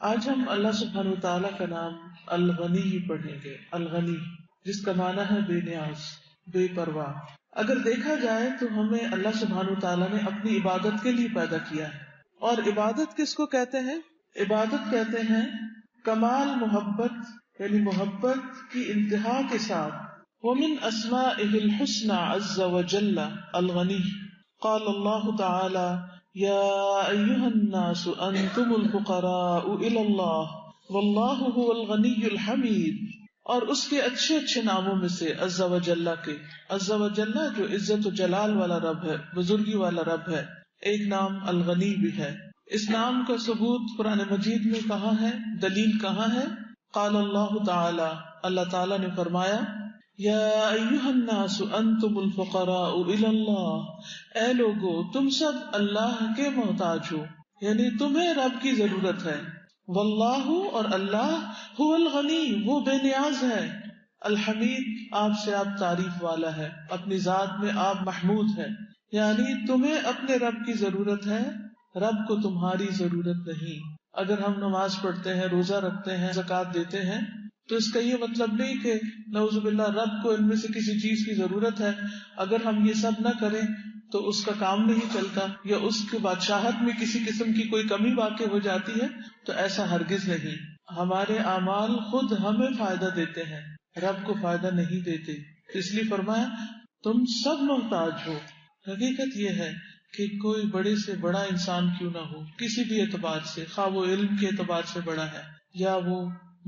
آج ہم اللہ سبحانہ وتعالیٰ کا نام الغنی ہی پڑھیں گے. الغنی جس کا معنی ہے بے نیاز، بے پرواہ. اگر دیکھا جائے تو ہمیں اللہ سبحانہ وتعالیٰ نے اپنی عبادت کے لیے پیدا کیا ہے. اور عبادت کس کو کہتے ہیں؟ عبادت کہتے ہیں کمال محبت، یعنی محبت کی انتہا کے ساتھ. ومن اسمائہ الحسنى عز وجل الغنی. قال اللہ تعالی یا ایھا الناس انتم الفقراء الی اللہ واللہ هو الغنی الحمید. اور اس کے اچھے اچھے ناموں میں سے عز وجل کے، عز وجل جو عزت و جلال والا رب ہے، بزرگی والا رب ہے، ایک نام الغنی بھی ہے. اس نام کا ثبوت قرآن مجید میں کہاں ہے؟ دلیل کہاں ہے؟ قال اللہ تعالی، اللہ تعالی نے فرمایا یا ایھا الناس انتم الفقراء الی اللہ، اے لوگو تم سب اللہ کے محتاج ہو، یعنی تمہیں رب کی ضرورت ہے. واللہ اور اللہ هو الغنی، وہ بے نیاز ہے. الحمید آپ سے آپ تعریف والا ہے، اپنی ذات میں آپ محمود ہے. یعنی تمہیں اپنے رب کی ضرورت ہے، رب کو تمہاری ضرورت نہیں. اگر ہم نماز پڑھتے ہیں، روزہ رکھتے ہیں، زکوٰۃ دیتے ہیں، تو اس کا یہ مطلب نہیں کہ نعوذ باللہ رب کو ان میں سے کسی چیز کی ضرورت ہے. اگر ہم یہ سب نہ کریں تو اس کا کام نہیں چلتا، یا اس کے بادشاہت میں کسی قسم کی کوئی کمی واقع ہو جاتی ہے، تو ایسا ہرگز نہیں. ہمارے اعمال خود ہمیں فائدہ دیتے ہیں، رب کو فائدہ نہیں دیتے. اس لیے فرمایا تم سب محتاج ہو. حقیقت یہ ہے کہ کوئی بڑے سے بڑا انسان کیوں نہ ہو، کسی بھی اعتبار سے، خواہ وہ علم کے اعتبار سے بڑا ہے، یا وہ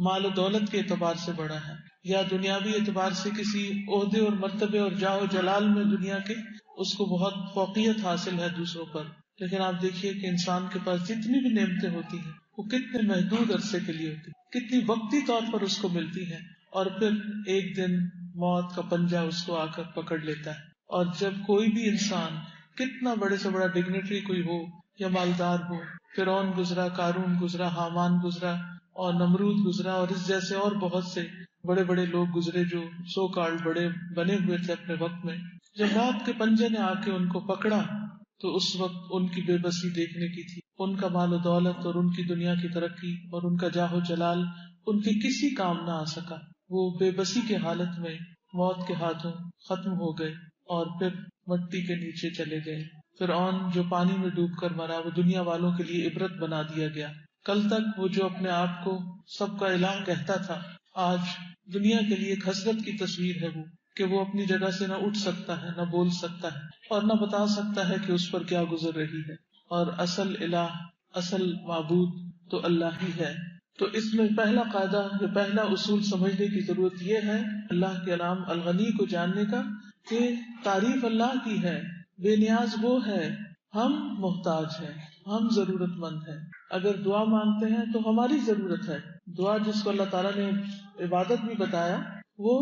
مال و دولت کے اعتبار سے بڑا ہے، یا دنیاوی اعتبار سے کسی عہدے اور مرتبے اور جاہ و جلال میں دنیا کے اس کو بہت فوقیت حاصل ہے دوسروں پر. لیکن آپ دیکھیے کہ انسان کے پاس جتنی بھی نعمتیں ہوتی ہیں وہ کتنے محدود عرصے کے لیے ہوتی ہیں، کتنی وقتی طور پر اس کو ملتی ہیں، اور پھر ایک دن موت کا پنجہ اس کو آ کر پکڑ لیتا ہے. اور جب کوئی بھی انسان کتنا بڑے سے بڑا ڈگنیٹری کوئی ہو یا مالدار ہو، فرعون گزرا، قارون گزرا، حامان گزرا، اور نمرود گزرا، اور اس جیسے اور بہت سے بڑے بڑے لوگ گزرے جو سو کالڈ بڑے بنے ہوئے تھے اپنے وقت میں. جب موت کے پنجے نے آ کے ان کو پکڑا تو اس وقت ان کی بے بسی دیکھنے کی تھی. ان کا مال و دولت اور ان کی دنیا کی ترقی اور ان کا جاہ و جلال ان کے کسی کام نہ آ سکا. وہ بے بسی کے حالت میں موت کے ہاتھوں ختم ہو گئے اور پھر مٹی کے نیچے چلے گئے. فرعون جو پانی میں ڈوب کر مرا وہ دنیا والوں کے لیے عبرت بنا دیا گیا. کل تک وہ جو اپنے آپ کو سب کا الہ کہتا تھا، آج دنیا کے لیے ایک حسرت کی تصویر ہے وہ، کہ وہ اپنی جگہ سے نہ اٹھ سکتا ہے، نہ بول سکتا ہے، اور نہ بتا سکتا ہے کہ اس پر کیا گزر رہی ہے. اور اصل الہ، اصل معبود تو اللہ ہی ہے. تو اس میں پہلا قاعدہ یا پہلا اصول سمجھنے کی ضرورت یہ ہے اللہ کے نام الغنی کو جاننے کا، کہ تعریف اللہ کی ہے، بے نیاز وہ ہے، ہم محتاج ہیں، ہم ضرورت مند ہیں. اگر دعا مانگتے ہیں تو ہماری ضرورت ہے. دعا جس کو اللہ تعالیٰ نے عبادت بھی بتایا، وہ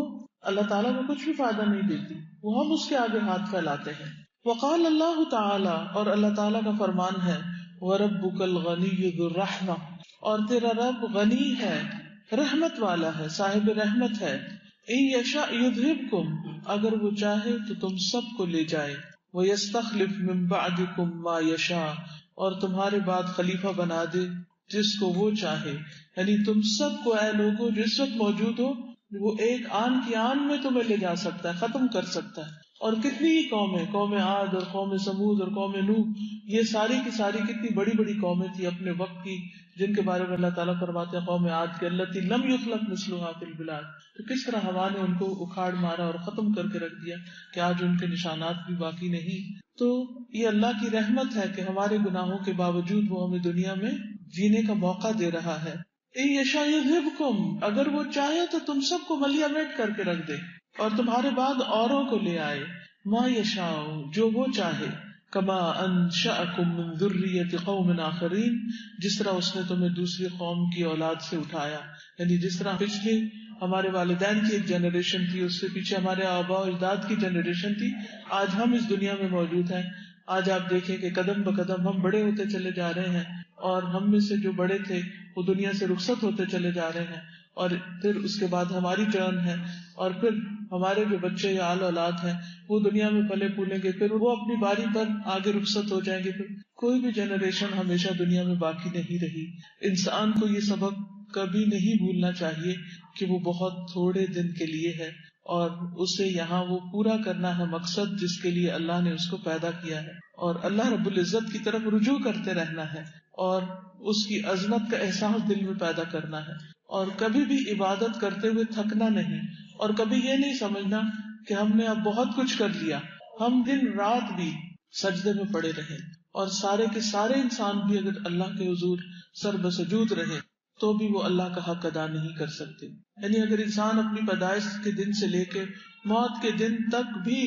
اللہ تعالیٰ کو کچھ بھی فائدہ نہیں دیتی، وہ ہم اس کے آگے ہاتھ پھیلاتے ہیں. وقال اللہ تعالی، اور اللہ تعالیٰ کا فرمان ہے وَرَبُّكَ الْغَنِيُّ ذُو الرَّحْمَةِ، اور تیرا رب غنی ہے، رحمت والا ہے، صاحب رحمت ہے. إِن يَشَأْ يُذْهِبْكُمْ، اگر وہ چاہے تو تم سب کو لے جائے. وَيَسْتَخْلِفْ مِن بَعْدِكُمْ مَا يَشَاءُ، اور تمہارے بعد خلیفہ بنا دے جس کو وہ چاہے. یعنی تم سب کو اے لوگوں جو اس وقت موجود ہو، وہ ایک آن کی آن میں تمہیں لے جا سکتا ہے، ختم کر سکتا ہے. اور کتنی ہی قومیں، قوم عاد اور قوم سمود اور قوم نوح، یہ ساری کی ساری کتنی بڑی بڑی قومیں تھی اپنے وقت کی، جن کے بارے میں اللہ تعالیٰ فرماتے ہیں قوم عاد کے التی لم یخلق مثلها فی البلاد، تو کس طرح ہوا نے ان کو اکھاڑ مارا اور ختم کر کے رکھ دیا کہ آج ان کے نشانات بھی باقی نہیں. تو یہ اللہ کی رحمت ہے کہ ہمارے گناہوں کے باوجود وہ ہمیں دنیا میں جینے کا موقع دے رہا ہے. اِن یشاء یذھبکم، اگر وہ چاہے تو تم سب کو ملیہ میٹ کر کے رکھ دے اور تمہارے بعد اوروں کو لے آئے. ما یشاء، جو وہ چاہے. کما انشأکم من ذریۃ قوم آخرین، جس طرح اس نے تمہیں دوسری قوم کی اولاد سے اٹھایا. یعنی جس طرح پچھلے ہمارے والدین کی ایک جنریشن تھی، اس سے پیچھے ہمارے آباء و اجداد کی جنریشن تھی، آج ہم اس دنیا میں موجود ہیں. آج آپ دیکھیں کہ قدم بقدم ہم بڑے ہوتے چلے جا رہے ہیں، اور ہم میں سے جو بڑے تھے وہ دنیا سے رخصت ہوتے چلے جا رہے ہیں، اور پھر اس کے بعد ہماری ٹرن ہے، اور پھر ہمارے جو بچے یا آل اولاد ہیں وہ دنیا میں پلے پھولیں گے، پھر وہ اپنی باری پر آگے رخصت ہو جائیں گے، پھر کوئی بھی جنریشن ہمیشہ دنیا میں باقی نہیں رہی. انسان کو یہ سبق کبھی نہیں بھولنا چاہیے کہ وہ بہت تھوڑے دن کے لیے ہے، اور اسے یہاں وہ پورا کرنا ہے مقصد جس کے لیے اللہ نے اس کو پیدا کیا ہے، اور اللہ رب العزت کی طرف رجوع کرتے رہنا ہے، اور اس کی عظمت کا احساس دل میں پیدا کرنا ہے، اور کبھی بھی عبادت کرتے ہوئے تھکنا نہیں، اور کبھی یہ نہیں سمجھنا کہ ہم نے اب بہت کچھ کر لیا. ہم دن رات بھی سجدے میں پڑے رہیں، اور سارے کے سارے انسان بھی اگر اللہ کے حضور سر بسجود رہے تو بھی وہ اللہ کا حق ادا نہیں کر سکتے. یعنی اگر انسان اپنی پیدائش کے دن سے لے کے موت کے دن تک بھی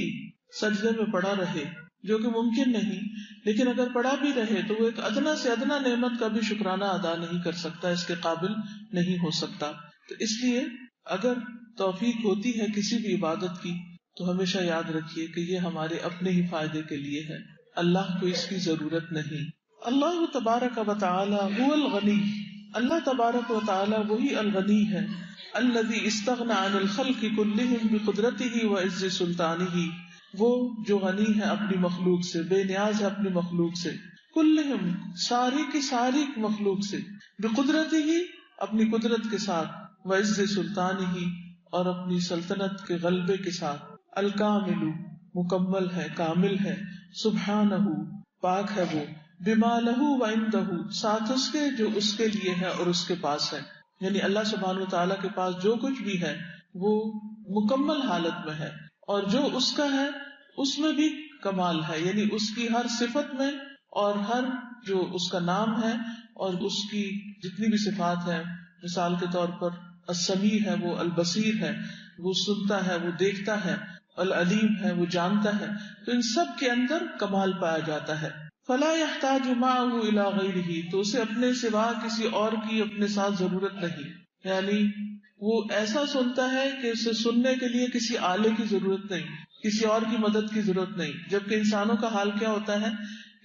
سجدے میں پڑا رہے، جو کہ ممکن نہیں، لیکن اگر پڑا بھی رہے تو وہ ایک ادنا سے ادنا نعمت کا بھی شکرانہ ادا نہیں کر سکتا، اس کے قابل نہیں ہو سکتا. تو اس لیے اگر توفیق ہوتی ہے کسی بھی عبادت کی تو ہمیشہ یاد رکھیے کہ یہ ہمارے اپنے ہی فائدے کے لیے ہے، اللہ کو اس کی ضرورت نہیں. اللہ تبارک و تعالی هو الغنی، اللہ تبارک و تعالی وہی الغنی ہے، الذی استغنى عن الخلق كلهم بقدرته وعز سلطانه، وہ جو غنی ہے اپنی مخلوق سے، بے نیاز ہے اپنی مخلوق سے، کلہم ساری کی ساری مخلوق سے، بقدرته اپنی قدرت کے ساتھ، وعز سلطانه اور اپنی سلطنت کے غلبے کے ساتھ، الکامل مکمل ہے، کامل ہے، سبحانہ پاک ہے وہ، بما لہ وعندہ ساتھ اس کے جو اس کے لیے ہے اور اس کے پاس ہے. یعنی اللہ سبحانہ وتعالی کے پاس جو کچھ بھی ہے وہ مکمل حالت میں ہے، اور جو اس کا ہے اس میں بھی کمال ہے، یعنی اس کی ہر صفت میں اور ہر جو اس کا نام ہے اور اس کی جتنی بھی صفات ہیں. مثال کے طور پر السمیع ہے، وہ البصیر ہے، وہ سنتا ہے، وہ دیکھتا ہے، العلیم ہے، وہ جانتا ہے. تو ان سب کے اندر کمال پایا جاتا ہے. فلا يحتاج معه الى غیرہ، تو اسے اپنے سوا کسی اور کی اپنے ساتھ ضرورت نہیں. یعنی وہ ایسا سنتا ہے کہ اسے سننے کے لیے کسی آلے کی ضرورت نہیں، کسی اور کی مدد کی ضرورت نہیں. جبکہ انسانوں کا حال کیا ہوتا ہے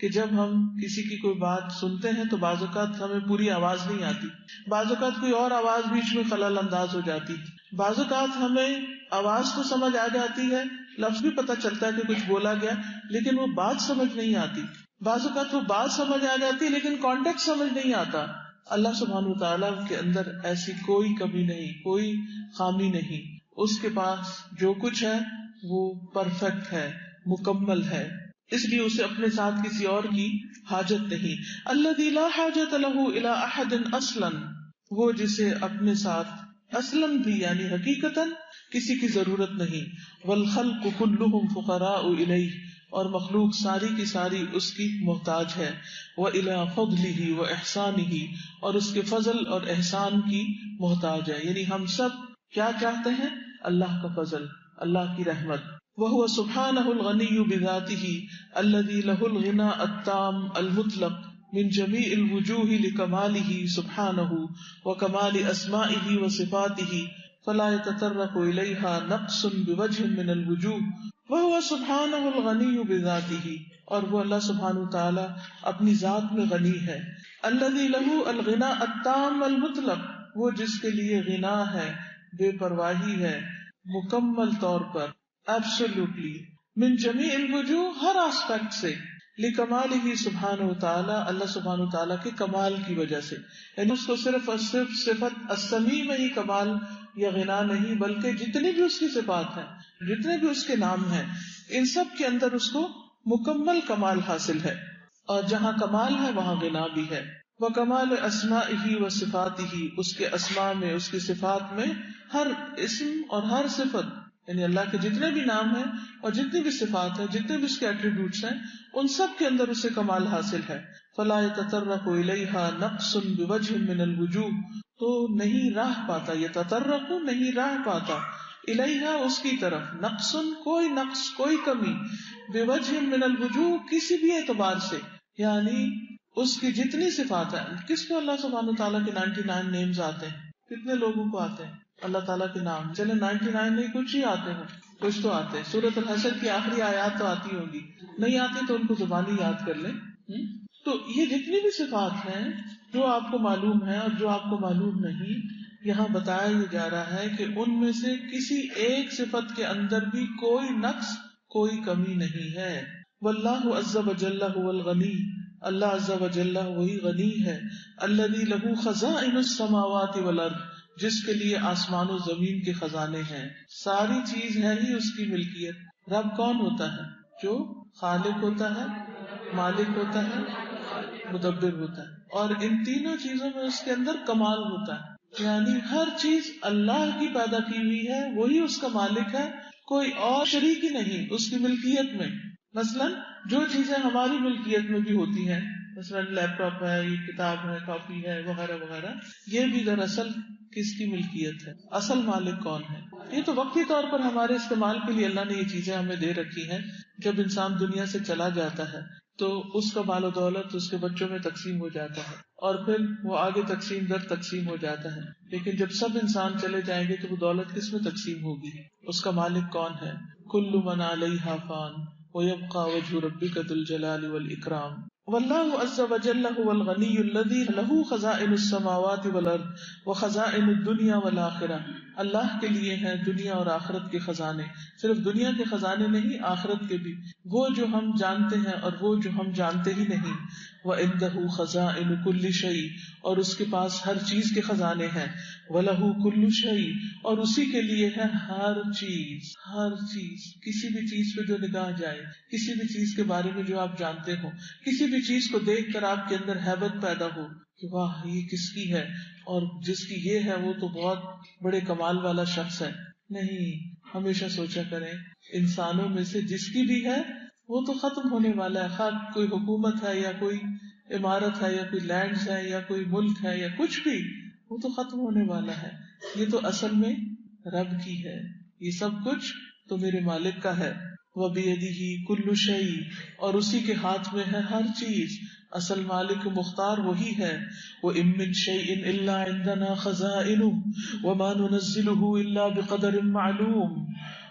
کہ جب ہم کسی کی کوئی بات سنتے ہیں تو بعض اوقات ہمیں پوری آواز نہیں آتی، بعض اوقات کوئی اور آواز بیچ میں خلل انداز ہو جاتی، بعض اوقات ہمیں آواز تو سمجھ آ جاتی ہے، لفظ بھی پتہ چلتا ہے کہ کچھ بولا گیا، لیکن وہ بات سمجھ نہیں آتی. بعض اوقات وہ بات سمجھ آ جاتی ہے لیکن کانٹیکٹ سمجھ نہیں آتا. اللہ سبحانہ وتعالیٰ کے اندر ایسی کوئی کمی نہیں، کوئی خامی نہیں. اس کے پاس جو کچھ ہے وہ پرفیکٹ ہے، مکمل ہے، اس لیے اسے اپنے ساتھ کسی اور کی حاجت نہیں. الذی لا حاجت له الی احد اصلا، وہ جسے اپنے ساتھ اصلا بھی یعنی حقیقتاً کسی کی ضرورت نہیں. والخلق كلهم فقراء الیہ، اور مخلوق ساری کی ساری اس کی محتاج ہے. وَإِلَىٰ فَضْلِهِ وَإِحْسَانِهِ، اور اس کے فضل اور احسان کی محتاج ہے. یعنی ہم سب کیا چاہتے ہیں؟ اللہ کا فضل، اللہ کی رحمت. وَهُوَ سُبْحَانَهُ الْغَنِيُّ بِذَاتِهِ الَّذِي لَهُ الْغِنَىٰ التَّامُّ الْمُطْلَقُ مِنْ جَمِيعِ الْوُجُوهِ لِكَمَالِهِ سُبْحَانَهُ وَكَمَالِ أَسْمَائِهِ وَصِفَاتِهِ فَلَا يَتَطَرَّقُ إِلَيْهَا نَقْصٌ بِوَجْهٍ مِنَ الْوُجُوهِ. وَهُوَ سُبْحَانَهُ الْغَنِيُّ بِذَاتِهِ، اور وہ اللہ سبحانہ وتعالی اپنی ذات میں غنی ہے. الَّذِي لَهُ الْغِنَىٰ التَّامُّ الْمُطْلَقُ، وہ جس کے لیے غنا ہے، بے پرواہی ہے، مکمل طور پر، ایبسولوٹلی، من جمیع الوجوہ، ہر آسپیکٹ سے، لکمالہ سبحانہ وتعالی، اللہ سبحانہ وتعالی کے کمال کی وجہ سے. یعنی اس کو صرف صفت السمیع میں ہی کمال یا غنا نہیں، بلکہ جتنی بھی اس کی صفات ہیں، جتنے بھی اس کے نام ہیں، ان سب کے اندر اس کو مکمل کمال حاصل ہے. اور جہاں کمال ہے وہاں غنا بھی ہے. وَكَمَالِ أَسْمَائِهِ وَصِفَاتِهِ، اس کے اسماء میں، اس کی صفات میں، ہر اسم اور ہر صفت، یعنی اللہ کے جتنے بھی نام ہیں اور جتنی بھی صفات ہیں، جتنے بھی اس کے ایٹریبیوٹس ہیں، ان سب کے اندر اسے کمال حاصل ہے. فَلَا يَتَطَرَّقُ إِلَيْهَا نَقْصٌ بِوَجْهٍ مِنَ الْوُجُوهِ، تو نہیں راہ پاتا، يَتَطَرَّقُ نہیں راہ پاتا، الیہا اس کی طرف، نقصن کوئی نقص، کوئی کمی، بوجہ من الوجوہ کسی بھی اعتبار سے، یعنی اس کی جتنی صفات ہیں. کس کو اللہ سبحانہ تعالیٰ کے 99 نیمز آتے ہیں؟ کتنے لوگوں کو آتے ہیں اللہ تعالیٰ کے نام؟ چلے 99 نہیں، کچھ ہی آتے ہیں، کچھ تو آتے ہیں. سورۃ الحشر کی آخری آیات تو آتی ہوگی، نہیں آتی تو ان کو زبانی یاد کر لیں. تو یہ جتنی بھی صفات ہیں جو آپ کو معلوم ہے اور جو آپ کو معلوم نہیں، یہاں بتایا یہ جا رہا ہے کہ ان میں سے کسی ایک صفت کے اندر بھی کوئی نقص، کوئی کمی نہیں ہے. واللہ عز وجل هو الغنی، اللہ عز وجل وہی غنی ہے. الذی لہ خزائن السماوات والارض، جس کے لیے آسمان و زمین کے خزانے ہیں. ساری چیز ہے ہی اس کی ملکیت. رب کون ہوتا ہے؟ جو خالق ہوتا ہے، مالک ہوتا ہے، مدبر ہوتا ہے. اور ان تینوں چیزوں میں اس کے اندر کمال ہوتا ہے. یعنی ہر چیز اللہ کی پیدا کی ہوئی ہے، وہی اس کا مالک ہے، کوئی اور شریک ہی نہیں اس کی ملکیت میں. مثلا جو چیزیں ہماری ملکیت میں بھی ہوتی ہیں، مثلا لیپ ٹاپ ہے، یہ کتاب ہے، کاپی ہے، وغیرہ وغیرہ، یہ بھی دراصل کس کی ملکیت ہے؟ اصل مالک کون ہے؟ یہ تو وقتی طور پر ہمارے استعمال کے لیے اللہ نے یہ چیزیں ہمیں دے رکھی ہیں. جب انسان دنیا سے چلا جاتا ہے تو اس کا مال و دولت اس کے بچوں میں تقسیم ہو جاتا ہے، اور پھر وہ آگے تقسیم در تقسیم ہو جاتا ہے. لیکن جب سب انسان چلے جائیں گے تو وہ دولت کس میں تقسیم ہوگی؟ اس کا مالک کون ہے؟ کل من علیہا فان ویبقى وجہ ربک ذو الجلال والاکرام. واللہ عز وجل هو الغنی الذی لہ خزائن السماوات والارض وخزائن الدنیا والآخرہ. اللہ کے لیے ہیں دنیا اور آخرت کے خزانے، صرف دنیا کے خزانے نہیں، آخرت کے بھی، وہ جو ہم جانتے ہیں اور وہ جو ہم جانتے ہی نہیں. وَعِندَهُ خَزَائِنُ كُلِّ شَيْءٍ، اور اس کے پاس ہر چیز کے خزانے ہیں. وَلَهُ كُلُّ شَيْءٍ، اور اسی کے لیے ہے ہر چیز. ہر چیز، کسی بھی چیز پہ جو نگاہ جائے، کسی بھی چیز کے بارے میں جو آپ جانتے ہو، کسی بھی چیز کو دیکھ کر آپ کے اندر ہیبت پیدا ہو کہ واہ یہ کس کی ہے، اور جس کی یہ ہے وہ تو بہت بڑے کمال والا شخص ہے. نہیں، ہمیشہ سوچا کریں انسانوں میں سے جس کی بھی ہے وہ تو ختم ہونے والا ہے. خواہ کوئی حکومت ہے یا کوئی عمارت ہے یا کوئی لینڈز ہے یا کوئی ملک ہے یا کچھ بھی، وہ تو ختم ہونے والا ہے. یہ تو اصل میں رب کی ہے. یہ سب کچھ تو میرے مالک کا ہے. وَبِيَدِهِ كُلُّ شَيْءٍ، اور اسی کے ہاتھ میں ہے ہر چیز. اصل مالک مختار وہی ہے. وَإِن مِّن شَيْءٍ إِلَّا عِندَنَا خَزَائِنُهُ وَمَا نُنَزِّلُهُ إِلَّا بِقَدَرٍ مَّعْلُومٍ،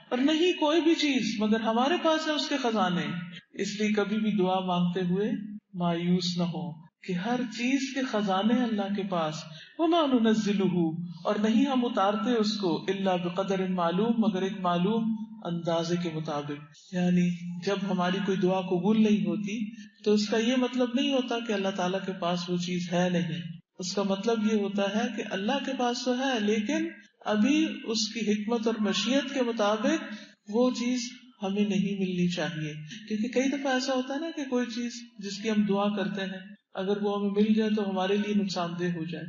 اور نہیں کوئی بھی چیز مگر ہمارے پاس ہے اس کے خزانے. اس لیے کبھی بھی دعا مانگتے ہوئے مایوس نہ ہو کہ ہر چیز کے خزانے اللہ کے پاس. وَمَا نُنَزِّلُهُ، اور نہیں ہم اتارتے اس کو، إِلَّا بِقَدَرٍ مَّعْلُومٍ، مگر ایک معلوم اندازے کے مطابق. یعنی جب ہماری کوئی دعا قبول نہیں ہوتی تو اس کا یہ مطلب نہیں ہوتا کہ اللہ تعالیٰ کے پاس وہ چیز ہے نہیں. اس کا مطلب یہ ہوتا ہے کہ اللہ کے پاس تو ہے لیکن ابھی اس کی حکمت اور مشیت کے مطابق وہ چیز ہمیں نہیں ملنی چاہیے. کیونکہ کئی دفعہ ایسا ہوتا ہے نا کہ کوئی چیز جس کی ہم دعا کرتے ہیں اگر وہ ہمیں مل جائے تو ہمارے لیے نقصان دہ ہو جائے.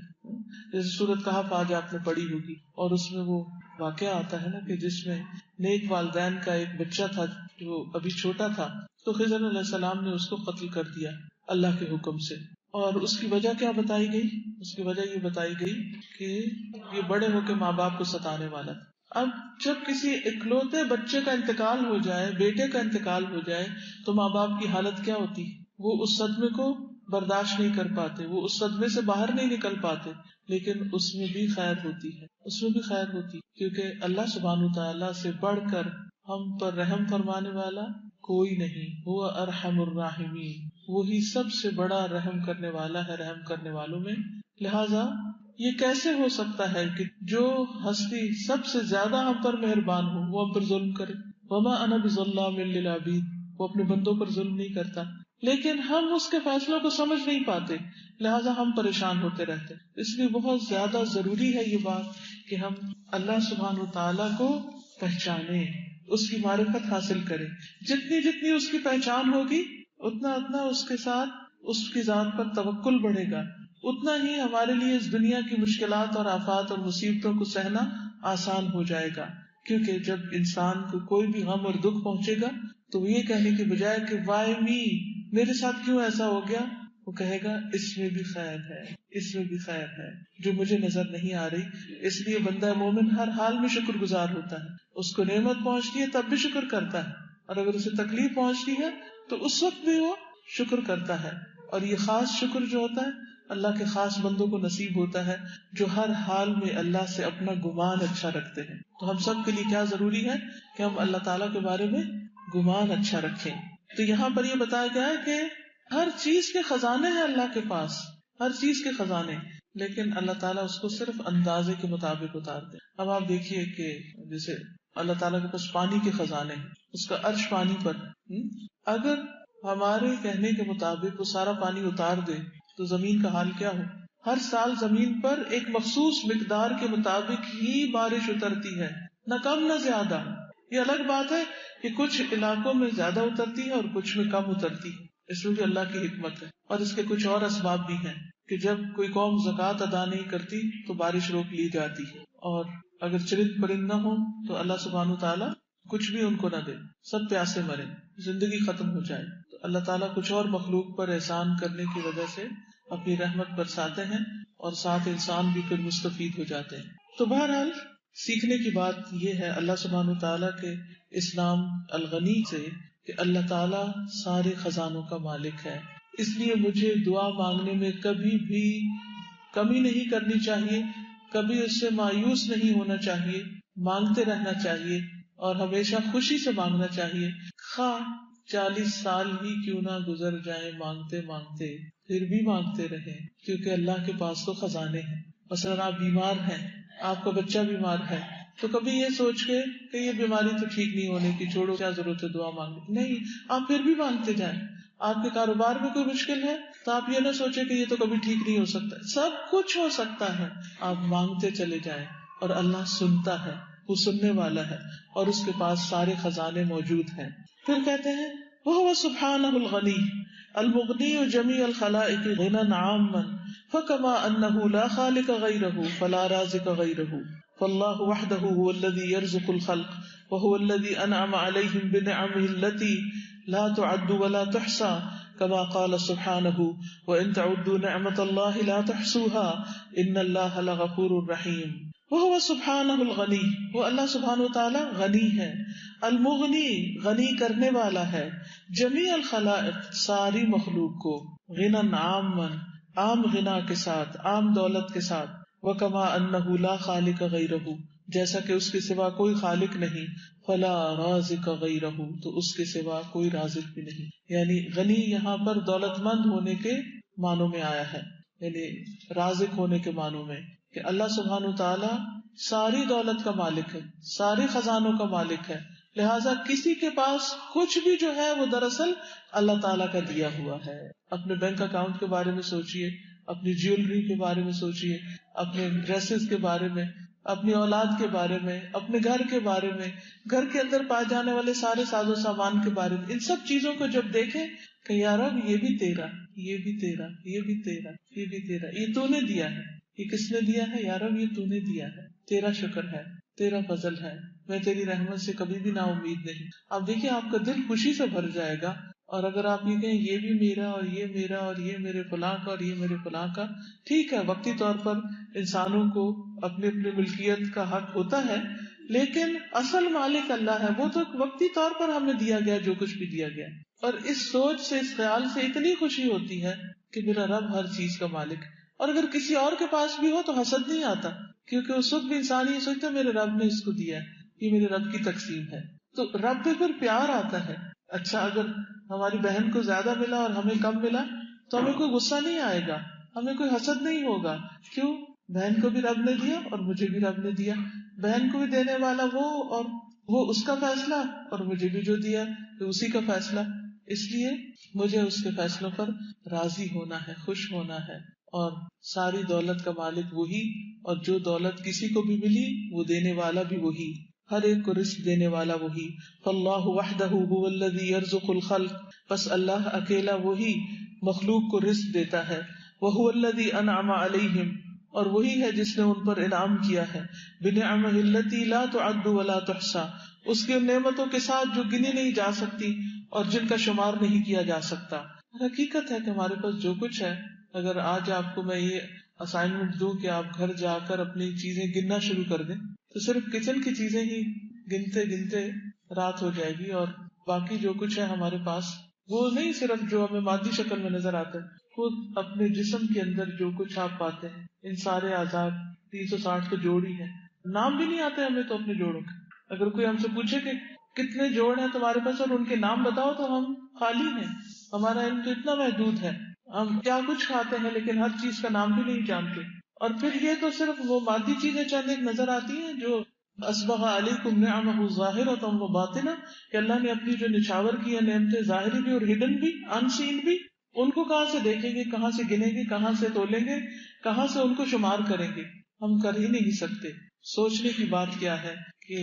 جیسے سورۃ کہف آج آپ نے پڑھی ہوگی، اور اس میں وہ واقعہ آتا ہے نا کہ جس میں نیک والدین کا ایک بچہ تھا جو ابھی چھوٹا تھا، تو خضر علیہ السلام نے اس کو قتل کر دیا اللہ کے حکم سے. اور اس کی وجہ کیا بتائی گئی؟ اس کی وجہ یہ بتائی گئی کہ یہ بڑے ہو کے ماں باپ کو ستانے والا تھا. اب جب کسی اکلوتے بچے کا انتقال ہو جائے، بیٹے کا انتقال ہو جائے، تو ماں باپ کی حالت کیا ہوتی ہے؟ وہ اس صدمے کو برداشت نہیں کر پاتے، وہ اس صدمے سے باہر نہیں نکل پاتے. لیکن اس میں بھی خیر ہوتی ہے، اس میں بھی خیر ہوتی، کیونکہ اللہ سبحانہ وتعالیٰ سے بڑھ کر ہم پر رحم فرمانے والا کوئی نہیں. هو ارحم الراحمین، وہی سب سے بڑا رحم کرنے والا ہے رحم کرنے والوں میں. لہذا یہ کیسے ہو سکتا ہے کہ جو ہستی سب سے زیادہ ہم پر مہربان ہو وہ ہم پر ظلم کرے؟ وما انا بظلام للعبید، وہ اپنے بندوں پر ظلم نہیں کرتا، لیکن ہم اس کے فیصلوں کو سمجھ نہیں پاتے، لہٰذا ہم پریشان ہوتے رہتے. اس لیے بہت زیادہ ضروری ہے یہ بات کہ ہم اللہ سبحانہ وتعالیٰ کو پہچانیں، اس کی معرفت حاصل کریں. جتنی جتنی اس کی پہچان ہوگی اتنا اتنا اس کے ساتھ اس کی ذات پر توکل بڑھے گا، اتنا ہی ہمارے لیے اس دنیا کی مشکلات اور آفات اور مصیبتوں کو سہنا آسان ہو جائے گا. کیونکہ جب انسان کو کوئی بھی غم اور دکھ پہنچے گا تو وہ یہ کہنے کی بجائے کہ وائی می، میرے ساتھ کیوں ایسا ہو گیا، وہ کہے گا اس میں بھی خیر ہے، اس میں بھی خیر ہے جو مجھے نظر نہیں آ رہی. اس لیے بندہ مومن ہر حال میں شکر گزار ہوتا ہے. اس کو نعمت پہنچتی ہے تب بھی شکر کرتا ہے، اور اگر اسے تکلیف پہنچتی ہے تو اس وقت بھی وہ شکر کرتا ہے. اور یہ خاص شکر جو ہوتا ہے اللہ کے خاص بندوں کو نصیب ہوتا ہے جو ہر حال میں اللہ سے اپنا گمان اچھا رکھتے ہیں. تو ہم سب کے لیے کیا ضروری ہے کہ ہم اللہ تعالیٰ کے بارے میں گمان اچھا رکھیں. تو یہاں پر یہ بتایا گیا ہے کہ ہر چیز کے خزانے ہیں اللہ کے پاس، ہر چیز کے خزانے. لیکن اللہ تعالیٰ اس کو صرف اندازے کے مطابق اتارتے ہیں. اب آپ دیکھیے کہ جیسے اللہ تعالیٰ کے پاس پانی کے خزانے ہیں، اس کا عرش پانی پر ہے. اگر ہمارے کہنے کے مطابق وہ سارا پانی اتار دے تو زمین کا حال کیا ہو. ہر سال زمین پر ایک مخصوص مقدار کے مطابق ہی بارش اترتی ہے، نہ کم نہ زیادہ. یہ الگ بات ہے کہ کچھ علاقوں میں زیادہ اترتی ہے اور کچھ میں کم اترتی ہے، اس میں بھی اللہ کی حکمت ہے. اور اس کے کچھ اور اسباب بھی ہیں کہ جب کوئی قوم زکوٰۃ ادا نہیں کرتی تو بارش روک لی جاتی ہے، اور اگر چرند پرند نہ ہو تو اللہ سبحانہ تعالیٰ کچھ بھی ان کو نہ دے، سب پیاسے مرے، زندگی ختم ہو جائے. تو اللہ تعالیٰ کچھ اور مخلوق پر احسان کرنے کی وجہ سے اپنی رحمت برساتے ہیں اور ساتھ انسان بھی پھر مستفید ہو جاتے ہیں. تو بہرحال سیکھنے کی بات یہ ہے اللہ سبحانہ تعالیٰ کے اسلام الغنی سے کہ اللہ تعالیٰ سارے خزانوں کا مالک ہے. اس لیے مجھے دعا مانگنے میں کبھی بھی کمی نہیں کرنی چاہیے، کبھی اس سے مایوس نہیں ہونا چاہیے، مانگتے رہنا چاہیے اور ہمیشہ خوشی سے مانگنا چاہیے. خواہ 40 سال ہی کیوں نہ گزر جائیں مانگتے مانگتے، پھر بھی مانگتے رہیں، کیونکہ اللہ کے پاس تو خزانے ہیں. مثلا آپ بیمار ہیں، آپ کا بچہ بیمار ہے، تو کبھی یہ سوچ کے کہ یہ بیماری تو ٹھیک نہیں ہونے کی، چھوڑو کیا ضرورت ہے دعا مانگنے، نہیں، آپ پھر بھی مانگتے جائیں. آپ کے کاروبار میں کوئی مشکل ہے تو آپ یہ نہ سوچیں کہ یہ تو کبھی ٹھیک نہیں ہو سکتا، سب کچھ ہو سکتا ہے. آپ مانگتے چلے جائیں اور اللہ سنتا ہے، وہ سننے والا ہے اور اس کے پاس سارے خزانے موجود ہیں. پھر کہتے ہیں وَهُوَ سُبْحَانَهُ الْغَنِيُّ الْمُغْنِيُّ جَمِيعَ الْخَلَائِقِ غِنًى عَامًّا فَكَمَا أَنَّهُ لَا خَالِقَ غَيْرَهُ فَلَا رَازِقَ غَيْرَهُ فَاللَّهُ وَحْدَهُ هُوَ الَّذِي يَرْزُقُ الْخَلْقَ وَهُوَ الَّذِي أَنْعَمَ عَلَيْهِمْ بِنِعَمِهِ الَّتِي لَا تُعَدُّ وَلَا تُحْصَى كما قال سبحانه وَإِن تَعُدُّوا نِعْمَةَ اللَّهِ لَا تُحْصُوهَا إِنَّ اللَّهَ لَغَفُورٌ رَحِيمٌ. وَهُوَ سُبْحَانَهُ الْغَنِيُّ، وہ اللہ سبحانہ وتعالی غنی ہے، المغنی غنی کرنے والا ہے، جمیع الخلائق ساری مخلوق کو، غنًا عامًا عام غنا کے ساتھ، عام دولت کے ساتھ، وَكَمَا أَنَّهُ لَا خَالِقَ غَيْرَهُ جیسا کہ اس کے سوا کوئی خالق نہیں، فلا رازق غیرہ تو اس کے سوا کوئی رازق بھی نہیں. یعنی غنی یہاں پر دولت مند ہونے کے معنوں میں آیا ہے، یعنی رازق ہونے کے معنوں میں کہ اللہ سبحانہ تعالی ساری دولت کا مالک ہے، سارے خزانوں کا مالک ہے. لہٰذا کسی کے پاس کچھ بھی جو ہے وہ دراصل اللہ تعالیٰ کا دیا ہوا ہے. اپنے بینک اکاؤنٹ کے بارے میں سوچئے، اپنی جیولری کے بارے میں سوچئے، اپنے ڈریسز کے بارے میں، اپنی اولاد کے بارے میں، اپنے گھر کے بارے میں، گھر کے اندر پائے جانے والے سارے ساز و سامان کے بارے میں. ان سب چیزوں کو جب دیکھیں کہ یا رب یہ بھی تیرا، یہ بھی تیرا، یہ بھی تیرا، یہ بھی تیرا، یہ تو نے دیا ہے. یہ کس نے دیا ہے؟ یا رب یہ تو نے دیا ہے، تیرا شکر ہے، تیرا فضل ہے، میں تیری رحمت سے کبھی بھی نا امید نہیں. آپ دیکھیں آپ کا دل خوشی سے بھر جائے گا. اور اگر آپ یہ کہیں یہ بھی میرا اور یہ میرا اور یہ میرے فلاں کا اور یہ میرے فلاں کا، ٹھیک ہے وقتی طور پر انسانوں کو اپنی اپنی ملکیت کا حق ہوتا ہے، لیکن اصل مالک اللہ ہے. وہ تو وقتی طور پر ہمیں دیا گیا جو کچھ بھی دیا گیا. اور اس سوچ سے، اس خیال سے اتنی خوشی ہوتی ہے کہ میرا رب ہر چیز کا مالک. اور اگر کسی اور کے پاس بھی ہو تو حسد نہیں آتا، کیونکہ اس وقت بھی انسان یہ سوچتا ہے میرے رب نے اس کو دیا ہے، یہ میرے رب کی تقسیم ہے. تو رب پہ پھر پیار آتا ہے. اچھا اگر ہماری بہن کو زیادہ ملا اور ہمیں کم ملا تو ہمیں کوئی غصہ نہیں آئے گا، ہمیں کوئی حسد نہیں ہوگا. کیوں؟ بہن کو بھی رب نے دیا اور مجھے بھی رب نے دیا. بہن کو بھی دینے والا وہ، اور وہ اس کا فیصلہ، اور مجھے بھی جو دیا تو اسی کا فیصلہ. اس لیے مجھے اس کے فیصلوں پر راضی ہونا ہے، خوش ہونا ہے. اور ساری دولت کا مالک وہی، اور جو دولت کسی کو بھی ملی وہ دینے والا بھی وہی، ہر ایک کو رزق دینے والا وہی. فاللہ وحدہ هو الذی یرزق الخلق، بس اللہ اکیلا وہی مخلوق کو رزق دیتا ہے. وہو الذی انعم علیہم، اور وہی ہے جس نے ان پر انعام کیا ہے. بنعمہ التی لا تعد ولا تحصى، اس کی نعمتوں کے ساتھ جو گنی نہیں جا سکتی اور جن کا شمار نہیں کیا جا سکتا. حقیقت ہے کہ ہمارے پاس جو کچھ ہے، اگر آج آپ کو میں یہ اسائنمنٹ دوں کہ آپ گھر جا کر اپنی چیزیں گننا شروع کر دیں تو صرف کچن کی چیزیں ہی گنتے گنتے رات ہو جائے گی. اور باقی جو کچھ ہے ہمارے پاس وہ نہیں صرف جو ہمیں مادی شکل میں نظر آتا ہے، خود اپنے جسم کے اندر جو کچھ آپ پاتے ہیں، ان سارے اعضاء 360 تو جوڑ ہی ہے. نام بھی نہیں آتے ہمیں تو اپنے جوڑوں کے. اگر کوئی ہم سے پوچھے کہ کتنے جوڑ ہیں تمہارے پاس اور ان کے نام بتاؤ تو ہم خالی ہیں. ہمارا علم تو اتنا محدود ہے، ہم کیا کچھ کھاتے ہیں لیکن ہر چیز کا نام بھی نہیں جانتے. اور پھر یہ تو صرف وہ مادی چیزیں چند ایک نظر آتی ہیں جو اسبغ علیکم نعمہ ظاہرۃ و باطنہ، کہ اللہ نے اپنی جو نچھاور کی ہے نعمتیں ظاہری بھی اور ہڈن بھی، ان سین بھی، ان کو کہاں سے دیکھیں گے، کہاں سے گنیں گے، کہاں سے تولیں گے، کہاں سے ان کو شمار کریں گے، ہم کر ہی نہیں سکتے۔ سوچنے کی بات کیا ہے کہ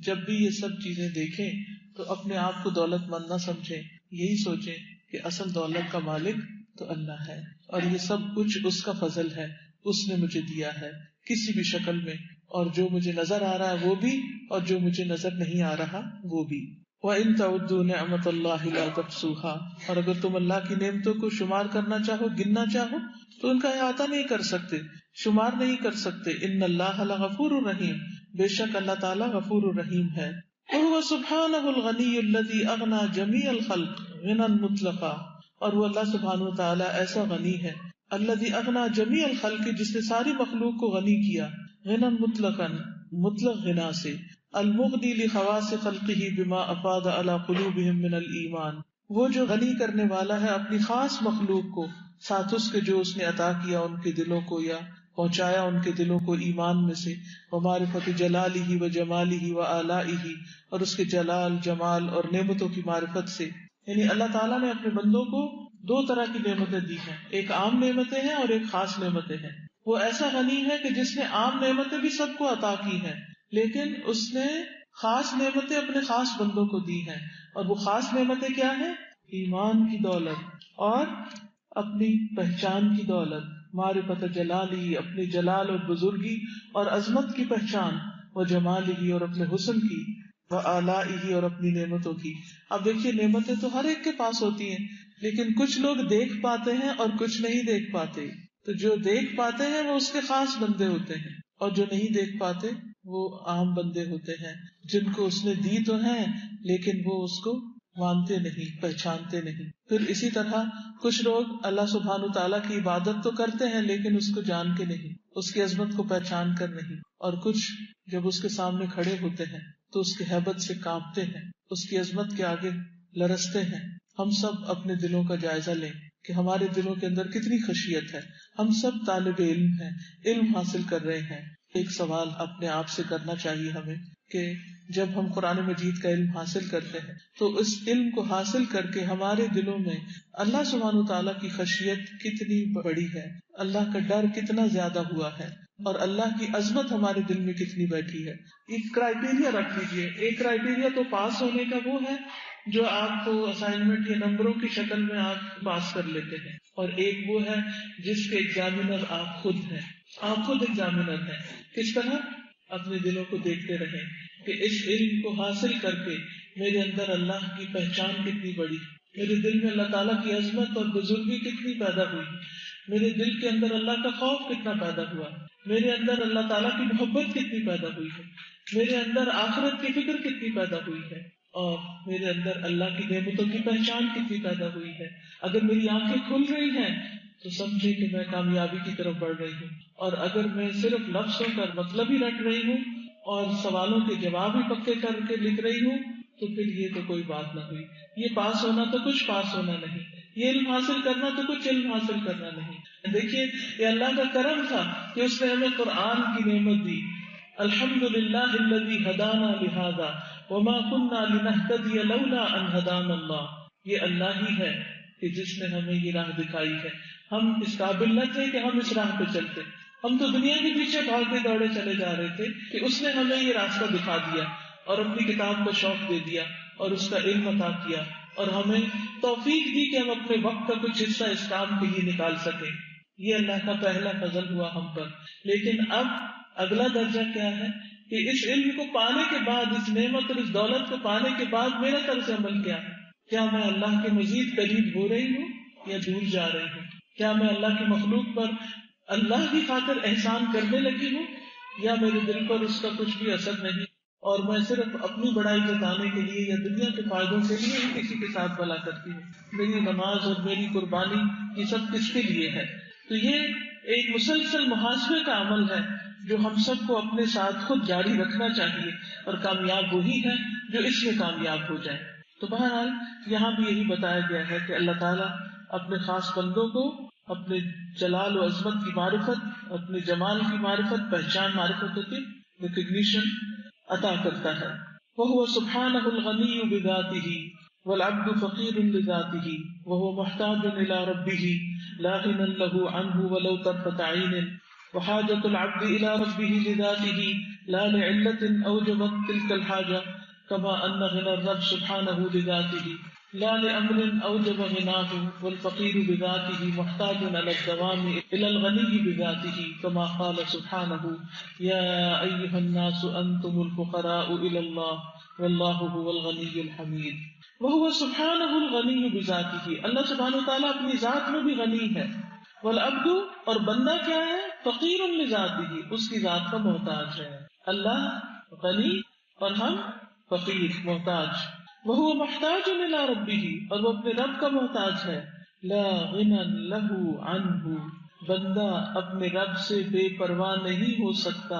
جب بھی یہ سب چیزیں دیکھیں تو اپنے آپ کو دولت مند نہ سمجھیں، یہی سوچیں کہ اصل دولت کا مالک تو اللہ ہے، اور یہ سب کچھ اس کا فضل ہے، اس نے مجھے دیا ہے کسی بھی شکل میں، اور جو مجھے نظر آ رہا ہے وہ بھی، اور جو مجھے نظر نہیں آ رہا وہ بھی۔ وَإِن تَعُدُّوا نِعْمَةَ اللَّهِ لَا تُحْصُوهَا، اور اگر تم اللہ کی نعمتوں کو شمار کرنا چاہو، گننا چاہو، تو ان کا احاطہ نہیں کر سکتے، شمار نہیں کر سکتے۔ ان اللہ لغفور الرحیم، بے شک اللہ تعالیٰ غفور الرحیم ہے۔ وَهُوَ سُبْحَانَهُ الْغَنِيُّ الَّذِي أَغْنَى جَمِيعَ الْخَلْقِ غِنًى مُطْلَقًا، اور وہ اللہ سبحانہ وتعالیٰ ایسا غنی ہے، الذی اغنى جمیع الخلق، جس نے ساری مخلوق کو غنی کیا، غنى مطلقا، مطلق غنا سے، المغنی لخواص خلقہ بما افاض علی قلوبہم من الایمان، وہ جو غنی کرنے والا ہے اپنی خاص مخلوق کو، ساتھ اس کے جو اس نے عطا کیا ان کے دلوں کو، یا پہنچایا ان کے دلوں کو ایمان میں سے، ومعرفت جلالہ و جمالہ و آلائہ، اور اس کے جلال، جمال اور نعمتوں کی معرفت سے۔ یعنی اللہ تعالیٰ نے اپنے بندوں کو دو طرح کی نعمتیں دی ہیں، ایک عام نعمتیں ہیں اور ایک خاص نعمتیں ہیں۔ وہ ایسا غنی ہے کہ جس نے عام نعمتیں بھی سب کو عطا کی ہیں، لیکن اس نے خاص نعمتیں اپنے خاص بندوں کو دی ہیں، اور وہ خاص نعمتیں کیا ہیں؟ ایمان کی دولت اور اپنی پہچان کی دولت، معرفت جلالی، اپنی جلال اور بزرگی اور عظمت کی پہچان، و جمالہ، اور اپنے حسن کی، و آلائہ، اور اپنی نعمتوں کی۔ اب دیکھیے نعمتیں تو ہر ایک کے پاس ہوتی ہیں، لیکن کچھ لوگ دیکھ پاتے ہیں اور کچھ نہیں دیکھ پاتے۔ تو جو دیکھ پاتے ہیں وہ اس کے خاص بندے ہوتے ہیں، اور جو نہیں دیکھ پاتے وہ عام بندے ہوتے ہیں، جن کو اس نے دی تو ہیں لیکن وہ اس کو مانتے نہیں، پہچانتے نہیں۔ پھر اسی طرح کچھ لوگ اللہ سبحانہ تعالیٰ کی عبادت تو کرتے ہیں لیکن اس کو جان کے نہیں، اس کی عظمت کو پہچان کر نہیں، اور کچھ جب اس کے سامنے کھڑے ہوتے ہیں تو اس کی ہیبت سے کانپتے ہیں، اس کی عظمت کے آگے لرزتے ہیں۔ ہم سب اپنے دلوں کا جائزہ لیں کہ ہمارے دلوں کے اندر کتنی خشیت ہے۔ ہم سب طالب علم ہیں، علم حاصل کر رہے ہیں۔ ایک سوال اپنے آپ سے کرنا چاہیے ہمیں کہ جب ہم قرآن مجید کا علم حاصل کرتے ہیں تو اس علم کو حاصل کر کے ہمارے دلوں میں اللہ سبحانہ تعالیٰ کی خشیت کتنی بڑی ہے، اللہ کا ڈر کتنا زیادہ ہوا ہے، اور اللہ کی عظمت ہمارے دل میں کتنی بیٹھی ہے۔ ایک کرائیٹیریا رکھ لیجیے، ایک کرائیٹیریا تو پاس ہونے کا وہ ہے جو آپ کو اسائنمنٹ یا نمبروں کی شکل میں آپ پاس کر لیتے ہیں، اور ایک وہ ہے جس کے ایگزامینر آپ خود ہیں، آپ خود ایگزامینر ہیں۔ کس طرح؟ اپنے دلوں کو دیکھتے رہیں کہ اس علم کو حاصل کر کے میرے اندر اللہ کی پہچان کتنی بڑی، میرے دل میں اللہ تعالیٰ کی عظمت اور بزرگی کتنی پیدا ہوئی، میرے دل کے اندر اللہ کا خوف کتنا پیدا ہوا، میرے اندر اللہ تعالیٰ کی محبت کتنی پیدا ہوئی ہے، میرے اندر آخرت کی فکر کتنی پیدا ہوئی ہے، اور میرے اندر اللہ کی نعمتوں کی پہچان کتنی پیدا ہوئی ہے۔ اگر میری آنکھیں کھل رہی ہیں تو سمجھے کہ میں کامیابی کی طرف بڑھ رہی ہوں، اور اگر میں صرف لفظوں کا مطلب ہی رٹ رہی ہوں اور سوالوں کے جواب ہی پکے کر کے لکھ رہی ہوں تو پھر یہ تو کوئی بات نہ ہوئی۔ یہ پاس ہونا تو کچھ پاس ہونا نہیں، یہ علم حاصل کرنا تو کچھ علم حاصل کرنا نہیں۔ دیکھیے یہ اللہ کا کرم تھا کہ اس نے ہمیں قرآن کی نعمت دی۔ الحمدللہ الذی ہدانا لہذا وما کنا لنہتدی لولا ان ہدانا اللہ، یہ اللہ ہی ہے کہ جس نے ہمیں یہ راہ دکھائی ہے۔ ہم اس قابل نہ تھے کہ ہم اس راہ پہ چلتے، ہم تو دنیا کے پیچھے بھاگتے دوڑے چلے جا رہے تھے کہ اس نے ہمیں یہ راستہ دکھا دیا اور اپنی کتاب کا شوق دے دیا اور اس کا علم عطا کیا، اور ہمیں توفیق دی کہ ہم اپنے وقت کا کچھ حصہ اس کام کے لیے نکال سکیں۔ یہ اللہ کا پہلا فضل ہوا ہم پر۔ لیکن اب اگلا درجہ کیا ہے کہ اس علم کو پانے کے بعد، اس نعمت اور اس دولت کو پانے کے بعد میرا طرز عمل کیا ہے؟ کیا میں اللہ کے مزید قریب ہو رہی ہوں یا دور جا رہی ہوں؟ کیا میں اللہ کی مخلوق پر اللہ کی خاطر احسان کرنے لگی ہوں یا میرے دل پر اس کا کچھ بھی اثر نہیں، اور میں صرف اپنی بڑائی جتانے کے لیے یا دنیا کے فائدوں کے لیے ہی کسی کے ساتھ بھلا کرتی ہوں؟ میری نماز اور میری قربانی یہ سب کس کے لیے ہے؟ تو یہ ایک مسلسل محاسبے کا عمل ہے جو ہم سب کو اپنے ساتھ خود جاری رکھنا چاہیے، اور کامیاب وہی ہے جو اس میں کامیاب ہو جائے۔ تو بہرحال یہاں بھی یہی بتایا گیا ہے کہ اللہ تعالیٰ اپنے خاص بندوں کو اپنے جلال و عظمت کی معرفت، اپنے جمال کی معرفت، پہچان معرفت ہوتی ریکگنیشن عطا کرتا ہے. وهو سبحانه الغنی بذاته والعبد فقیر لذاته وهو محتاج الى ربه لا غنى له عنه ولو طرفة عين وحاجة العبد الى ربه لذاته لا لعلة اوجبت تلك الحاجة كما ان غنى الرب سبحانه لذاته لا لأمر اوجب غناه والفقير بذاته محتاج على الدوام الى الغني بذاته كما قال سبحانه يا ايها الناس انتم الفقراء الى الله والله هو الغني الحميد. وهو سبحانه الغني بذاته، اللہ سبحانہ وتعالیٰ اپنی ذات میں بھی غنی ہے. والعبد، اور بندہ کیا ہے؟ فقیر لذاته، اس کی ذات کا محتاج ہے. اللہ غنی اور ہم فقیر محتاج. وهو محتاج الى ربه، اور وہ اپنے رب کا محتاج ہے. لا غنى له عنه، بندہ اپنے رب سے بے پرواہ نہیں ہو سکتا.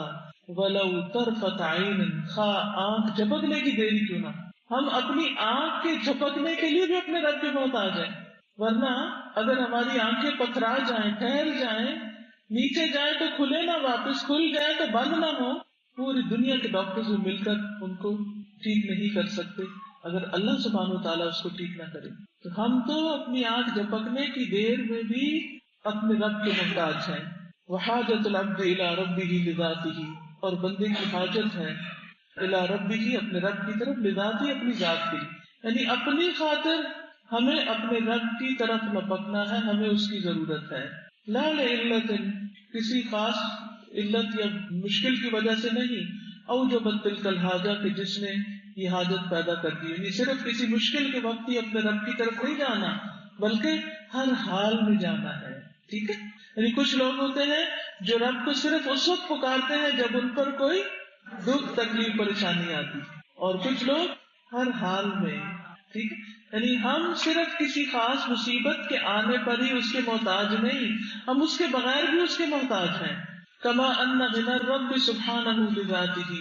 ولو طرفت عین، خواہ آنکھ جھپکنے کی دیری کیوں نہ. ہم اپنی آنکھ کے جھپکنے کے لیے بھی اپنے رب کے محتاج ہیں، ورنہ اگر ہماری آنکھیں پتھرا جائیں، ٹھہر جائیں، نیچے جائیں تو کھلے نہ، واپس کھل جائیں تو بند نہ ہو، پوری دنیا کے ڈاکٹرز مل کر ان کو ٹھیک نہیں کر سکتے اگر اللہ سبحانہ وتعالیٰ اس کو ٹھیک نہ کرے. تو ہم تو اپنی آنکھ جھپکنے کی دیر میں بھی اپنے رب کے محتاج ہیں. وحاجت العبد الى ربه لذاته، اور بندے کی حاجت ہے الى ربه، اپنے رب کی طرف، لذاته، اپنی ذات کی، یعنی اپنی خاطر ہمیں اپنے رب کی طرف لپکنا ہے، ہمیں اس کی ضرورت ہے. لا لعلت، کسی خاص علت یا مشکل کی وجہ سے نہیں. اوجبت تلک الحاجہ، کہ جس نے یہ حاجت پیدا کر دی، یعنی صرف کسی مشکل کے وقت ہی اپنے رب کی طرف نہیں جانا بلکہ ہر حال میں جانا ہے. ٹھیک ہے، یعنی کچھ لوگ ہوتے ہیں جو رب کو صرف اس وقت پکارتے ہیں جب ان پر کوئی دکھ تکلیف پریشانی آتی، اور کچھ لوگ ہر حال میں. ٹھیک ہے، یعنی ہم صرف کسی خاص مصیبت کے آنے پر ہی اس کے محتاج نہیں، ہم اس کے بغیر بھی اس کے محتاج ہیں. کما ان غنى الرب سبحانہ لذاته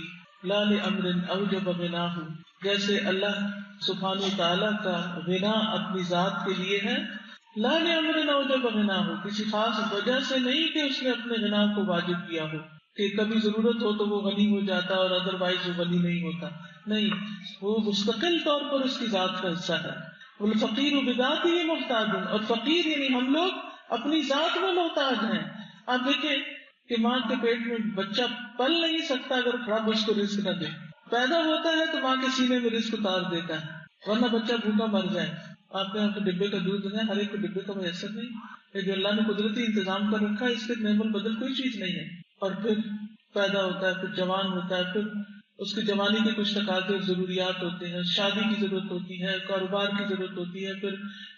لا لامر اوجب غناه، جیسے اللہ سبحانہ تعالیٰ کا غنا اپنی ذات کے لیے ہے. لا لامر اوجب غناه، کسی خاص وجہ سے نہیں کہ اس نے اپنے غنا کو واجب کیا ہو، کہ کبھی ضرورت ہو تو وہ غنی ہو جاتا اور ادروائز وہ غنی نہیں ہوتا. نہیں، وہ مستقل طور پر اس کی ذات کا حصہ ہے. والفقیر بذاته محتاج، اور فقیر یعنی ہم لوگ اپنی ذات میں محتاج ہیں. آپ دیکھیں کہ ماں کے پیٹ میں بچہ پل نہیں سکتا اگر رب اس کو رزق نہ دے. پیدا ہوتا ہے تو ماں کے سینے میں رزق اتار دیتا ہے، ورنہ بچہ بھوکا مر جائے. آپ نے ڈبے کا دودھ ہے، ہر ایک کو ڈبے کا میسر نہیں، یہ جو اللہ نے قدرتی انتظام کر رکھا ہے اس کے نعم البدل کوئی چیز نہیں ہے. اور پھر پیدا ہوتا ہے، پھر جوان ہوتا ہے، پھر اس کی جوانی کے کچھ تقاضے اور ضروریات ہوتے ہیں، شادی کی ضرورت ہوتی ہے، کاروبار کی ضرورت ہوتی ہے، پھر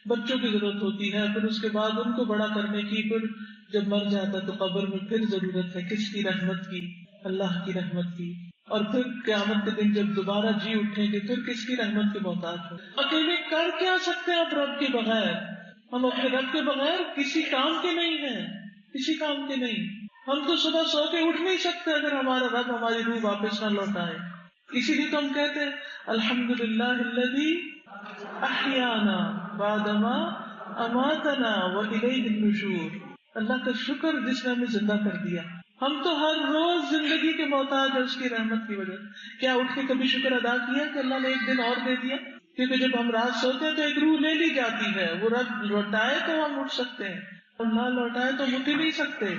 بچوں کی ضرورت ہوتی ہے، پھر اس کے بعد ان کو بڑا کرنے کی، پھر جب مر جاتا ہے تو قبر میں پھر ضرورت ہے کس کی؟ رحمت کی، اللہ کی رحمت کی. اور پھر قیامت کے دن جب دوبارہ جی اٹھیں گے پھر کس کی رحمت کے محتاج ہو. اکیلے کر کیا سکتے ہیں آپ رب کے بغیر؟ ہم اپنے رب کے بغیر کسی کام کے نہیں ہیں، کسی کام کے نہیں. ہم تو صبح سو کے اٹھ نہیں سکتے اگر ہمارا رب ہماری روح واپس نہ لوٹائے. اسی لیے تو ہم کہتے ہیں الحمدللہ الذی احیانا بعدما اماتنا والیہ النشور، اللہ کا شکر جس نے ہمیں زندہ کر دیا. ہم تو ہر روز زندگی کے محتاج ہیں اس کی رحمت کی وجہ. کیا اٹھ کے کبھی شکر ادا کیا کہ اللہ نے ایک دن اور دے دیا؟ کیونکہ جب ہم رات سوتے ہیں تو ایک روح لے لی جاتی ہے، وہ رب لوٹائے تو ہم اٹھ سکتے ہیں، اور نہ لوٹائے تو اٹھ ہی نہیں سکتے.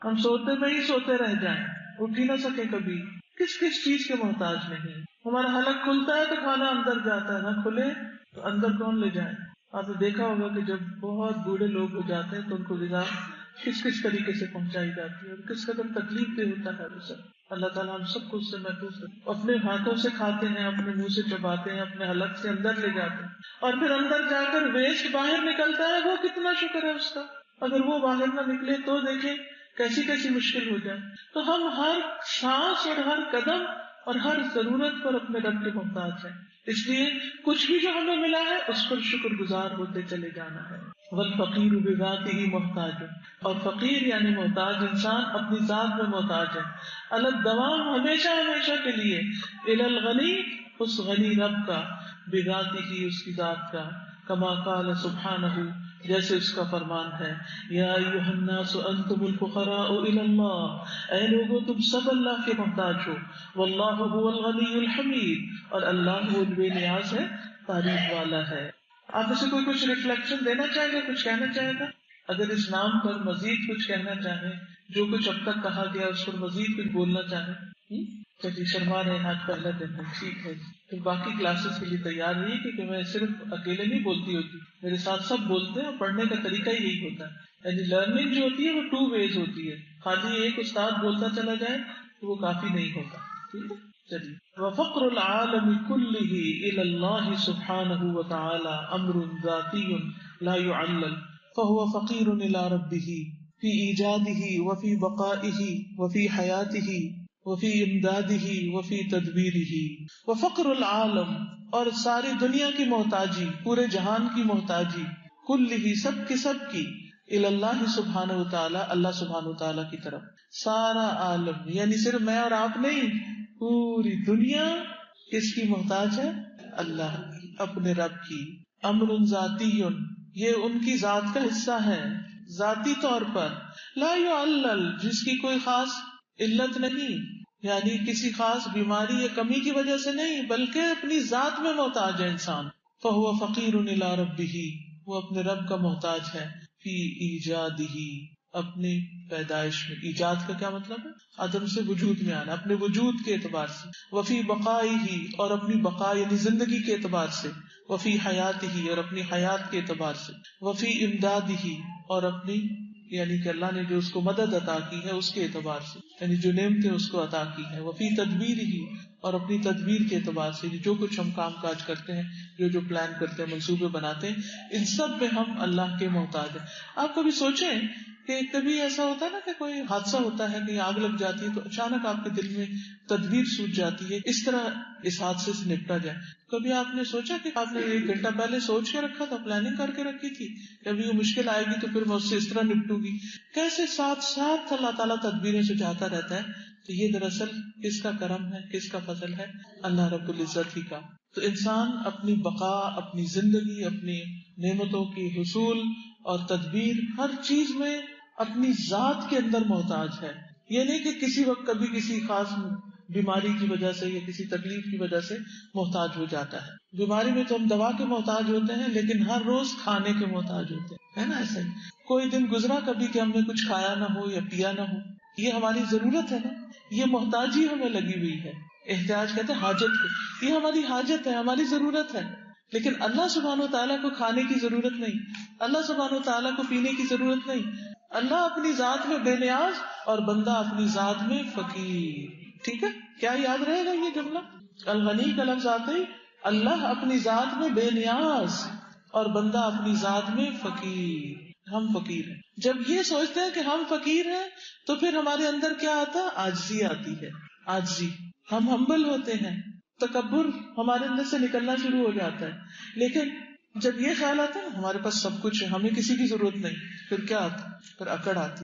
ہم سوتے میں ہی سوتے رہ جائیں، اٹھ ہی نہ سکے کبھی. کس کس چیز کے محتاج نہیں. ہمارا حلق کھلتا ہے تو کھانا اندر جاتا ہے، نہ کھلے تو اندر کون لے جائے. آپ نے دیکھا ہوگا کہ جب بہت بوڑھے لوگ ہو جاتے ہیں تو ان کو غذا کس کس طریقے سے پہنچائی جاتی ہے اور کس قدر تکلیف دہ ہوتا ہے. وہ سب اللہ تعالیٰ ہم سب کو اس سے محفوظ کرے. اپنے ہاتھوں سے کھاتے ہیں، اپنے منہ سے چباتے ہیں، اپنے حلق سے اندر لے جاتے ہیں، اور پھر اندر جا کر ویسٹ باہر نکلتا ہے. وہ کتنا شکر ہے اس کا. اگر وہ باہر نہ نکلے تو دیکھیں کیسی کیسی مشکل ہو جائے. تو ہم ہر سانس اور ہر قدم اور ہر ضرورت پر اپنے رب کے محتاج ہیں. اس لیے کچھ بھی جو ہمیں ملا ہے اس پر شکر گزار ہوتے چلے جانا ہے. والفقیر بذاتہ محتاج، اور فقیر یعنی محتاج انسان اپنی ذات میں محتاج ہے. الدوام، ہمیشہ ہمیشہ کے لیے. الی الغنی، اس غنی رب کا، بذاتہ، اس کی ذات کا. کما قال سبحانہ، جیسے اس کا فرمان ہے یا ایھا الناس انتم الفقراء الی اللہ، اے لوگوں تم سب اللہ کے محتاج ہو، واللہ هو الغنی الحمید، اور اللہ وہ بے نیاز ہے، تعریف والا ہے۔ آپ میں سے کوئی کچھ ریفلیکشن دینا چاہے گا، کچھ کہنا چاہے گا؟ اگر اس نام پر مزید کچھ کہنا چاہیں، جو کچھ اب تک کہا گیا اس پر مزید کچھ بولنا چاہیں؟ چلیے، شرما رہے ہیں، آج پہلا دن ہے، ٹھیک ہے۔ پھر باقی کلاسز کے لیے تیار رہیے، کیونکہ میں صرف اکیلے نہیں بولتی ہوتی، میرے ساتھ سب بولتے ہیں، اور پڑھنے کا طریقہ یہی ہوتا ہے، یعنی لرننگ جو ہوتی ہے وہ 2 ways ہوتی ہے، خالی ایک استاد بولتا چلا جائے تو وہ کافی نہیں ہوتا، ٹھیک ہے۔ چلیے، وفقر العالم كله الى الله سبحانه وتعالى امر ذاتي لا يعلل، فهو فقير الى ربه في ایجاده وفي بقائه وفي حياته وفي امداده وفي تدبيره۔ وفقر العالم، اور ساری دنیا کی محتاجی، پورے جہان کی محتاجی، کلہ سب کی سب کی، الی اللہ سبحانہ وتعالی، اللہ سبحانہ وتعالی کی طرف، سارا عالم، یعنی صرف میں اور آپ نہیں، پوری دنیا کس کی محتاج ہے؟ اللہ کی، اپنے رب کی۔ امر ذاتی، یہ ان کی ذات کا حصہ ہے، ذاتی طور پر، لا يعلل، جس کی کوئی خاص علت نہیں، یعنی کسی خاص بیماری یا کمی کی وجہ سے نہیں، بلکہ اپنی ذات میں محتاج ہے انسان۔ فهو فقیر الی ربہ، وہ اپنے رب کا محتاج ہے، فی ایجادہ، اپنی پیدائش میں۔ ایجاد کا کیا مطلب ہے؟ عدم سے وجود میں آنا، اپنے وجود کے اعتبار سے۔ وفی بقائہ، اور اپنی بقا یعنی زندگی کے اعتبار سے۔ وفی حیاتہ، اور اپنی حیات کے اعتبار سے۔ وفی امدادہ، اور اپنی یعنی کہ اللہ نے جو اس کو مدد عطا کی ہے اس کے اعتبار سے، یعنی جو نعمتیں اس کو عطا کی ہیں۔ وفی تدبیرہ، اور اپنی تدبیر کے اعتبار سے، جو کچھ ہم کام کاج کرتے ہیں، جو پلان کرتے ہیں، منصوبے بناتے ہیں، ان سب میں ہم اللہ کے محتاج ہیں۔ آپ کبھی سوچیں کہ کبھی ایسا ہوتا ہے نا کہ کوئی حادثہ ہوتا ہے، کہیں آگ لگ جاتی ہے، تو اچانک آپ کے دل میں تدبیر سوچ جاتی ہے اس طرح اس حادثے سے نپٹا جائے۔ کبھی آپ نے سوچا کہ آپ نے 1 گھنٹہ پہلے سوچ کے رکھا تھا، پلاننگ کر کے رکھی تھی، کبھی یہ مشکل آئے گی تو پھر میں اس سے اس طرح نپٹوں گی؟ کیسے ساتھ ساتھ اللہ تعالیٰ تدبیریں سجاتا رہتا ہے۔ تو یہ دراصل کس کا کرم ہے، کس کا فضل ہے؟ اللہ رب العزت ہی کا۔ تو انسان اپنی بقا، اپنی زندگی، اپنی نعمتوں کی حصول اور تدبیر، ہر چیز میں اپنی ذات کے اندر محتاج ہے۔ یہ نہیں کہ کسی وقت کبھی کسی خاص بیماری کی وجہ سے یا کسی تکلیف کی وجہ سے محتاج ہو جاتا ہے۔ بیماری میں تو ہم دوا کے محتاج ہوتے ہیں، لیکن ہر روز کھانے کے محتاج ہوتے ہیں، ہے نا؟ ایسا ہی کوئی دن گزرا کبھی کہ ہم نے کچھ کھایا نہ ہو یا پیا نہ ہو، یہ ہماری ضرورت ہے نا، یہ محتاجی ہمیں لگی ہوئی ہے۔ احتیاج کہتے ہیں حاجت کو، یہ ہماری حاجت ہے، ہماری ضرورت ہے۔ لیکن اللہ سبحانہ وتعالیٰ کو کھانے کی ضرورت نہیں، اللہ سبحانہ وتعالیٰ کو پینے کی ضرورت نہیں۔ اللہ اپنی ذات میں بے نیاز اور بندہ اپنی ذات میں فقیر۔ ٹھیک ہے، کیا یاد رہے گا یہ جملہ؟ الغنی کا لفظ آتے ہی اللہ اپنی ذات میں بے نیاز اور بندہ اپنی ذات میں فقیر، ہم فقیر ہیں۔ جب یہ سوچتے ہیں کہ ہم فقیر ہیں تو پھر ہمارے اندر کیا آتا ہے؟ عاجزی آتی ہے، عاجزی، ہم ہمبل ہوتے ہیں، تکبر ہمارے اندر سے نکلنا شروع ہو جاتا ہے۔ لیکن جب یہ خیال آتا ہے ہمارے پاس سب کچھ ہے، ہمیں کسی کی ضرورت نہیں، پھر کیا آتا ہے؟ پھر اکڑ آتی